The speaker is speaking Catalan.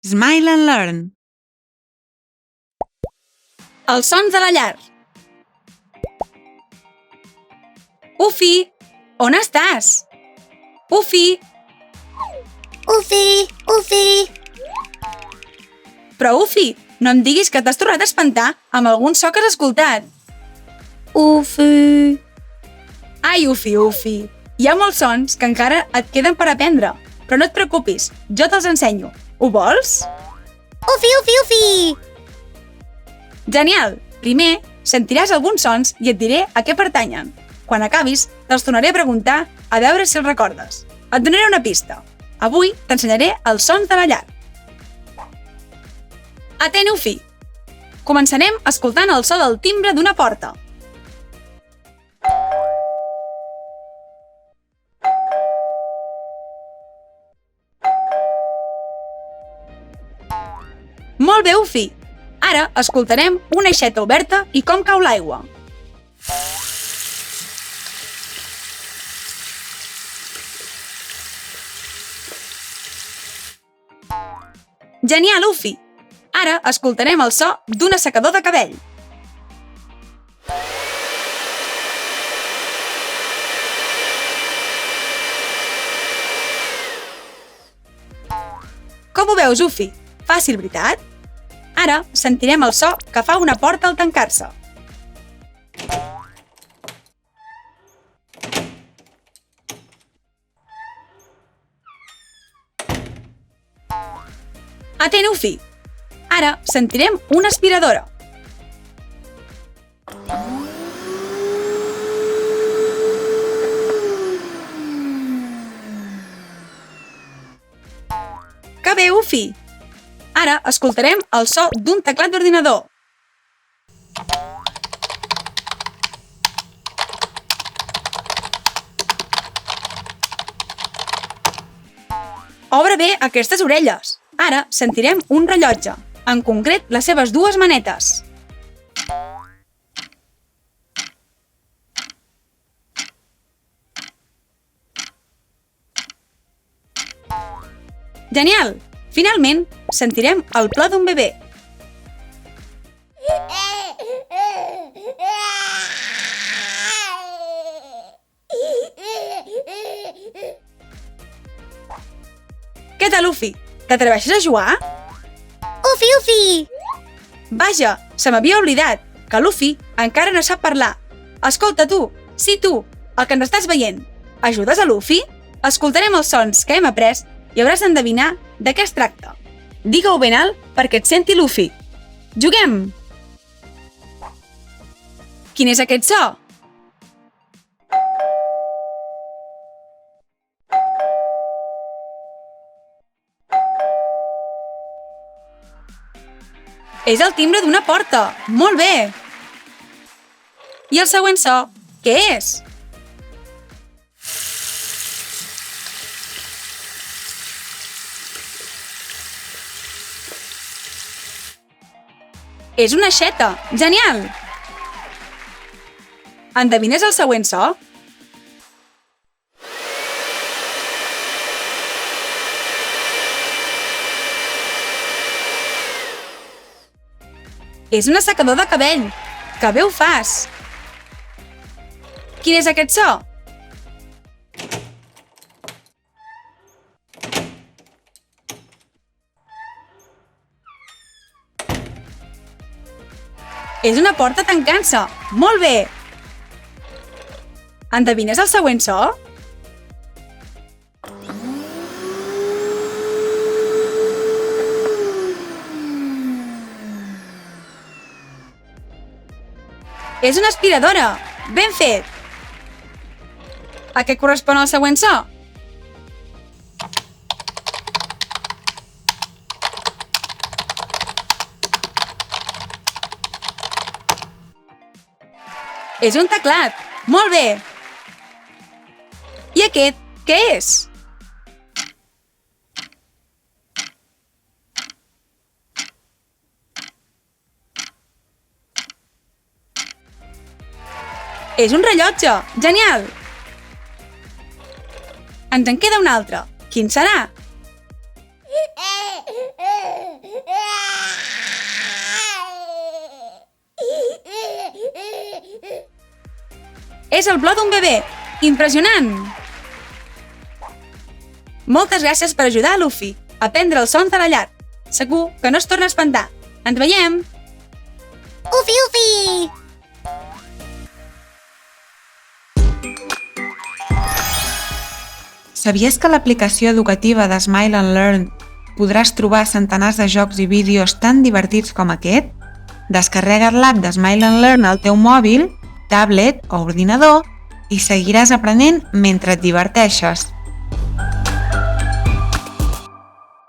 Smile and learn. Els sons de la llar. Ufi, on estàs? Ufi! Ufi, Ufi. Però Ufi, no em diguis que t'has tornat a espantar amb algun so que has escoltat. Ufi. Ai, Ufi, Ufi. Hi ha molts sons que encara et queden per aprendre, però no et preocupis, jo te'ls ensenyo. Ho vols? Ufi, Ufi, Ufi. Genial! Primer, sentiràs alguns sons i et diré a què pertanyen. Quan acabis, te'ls tornaré a preguntar a veure si els recordes. Et donaré una pista. Avui t'ensenyaré els sons de la llar. Atent, Ufi! Començarem escoltant el so del timbre d'una porta. Molt bé, Ufi! Ara escoltarem una aixeta oberta i com cau l'aigua. Genial, Ufi! Ara escoltarem el so d'un assecador de cabell. Com ho veus, Ufi? Fàcil, veritat? Ara sentirem el so que fa una porta al tancar-se. Atent, Ufi! Ara sentirem una aspiradora. Que bé, Ufi! Ara escoltarem el so d'un teclat d'ordinador. Obre bé aquestes orelles. Ara sentirem un rellotge, en concret les seves dues manetes. Genial! Finalment, sentirem el plor d'un bebè. Què tal, Ufi? T'atreveixes a jugar? Ufi, Ufi. Vaja, se m'havia oblidat que l'Ufi encara no sap parlar. Escolta tu, sí tu, el que ens estàs veient. Ajudes a l'Ufi? Escoltarem els sons que hem après i hauràs d'endevinar de què es tracta. Digue-ho ben alt perquè et senti l'Ufi. Juguem! Quin és aquest so? És el timbre d'una porta! Molt bé! I el següent so, què és? És una aixeta! Genial! Endevines el següent so? És un assecador de cabell! Que bé ho fas! Quin és aquest so? És una porta tancant-se! Molt bé! Endevines el següent so? És una aspiradora! Ben fet! A què correspon el següent so? És un teclat! Molt bé! I aquest, què és? És un rellotge! Genial! Ens en queda un altre. Quin serà? És el plor d'un bebè! Impressionant! Moltes gràcies per ajudar a Luffy a aprendre els sons de la llar. Segur que no es torna a espantar. Ens veiem! Ufi, ufi! Sabies que a l'aplicació educativa de Smile and Learn podràs trobar centenars de jocs i vídeos tan divertits com aquest? Descarrega't l'app de Smile and Learn al teu mòbil, tablet o ordinador i seguiràs aprenent mentre et diverteixes.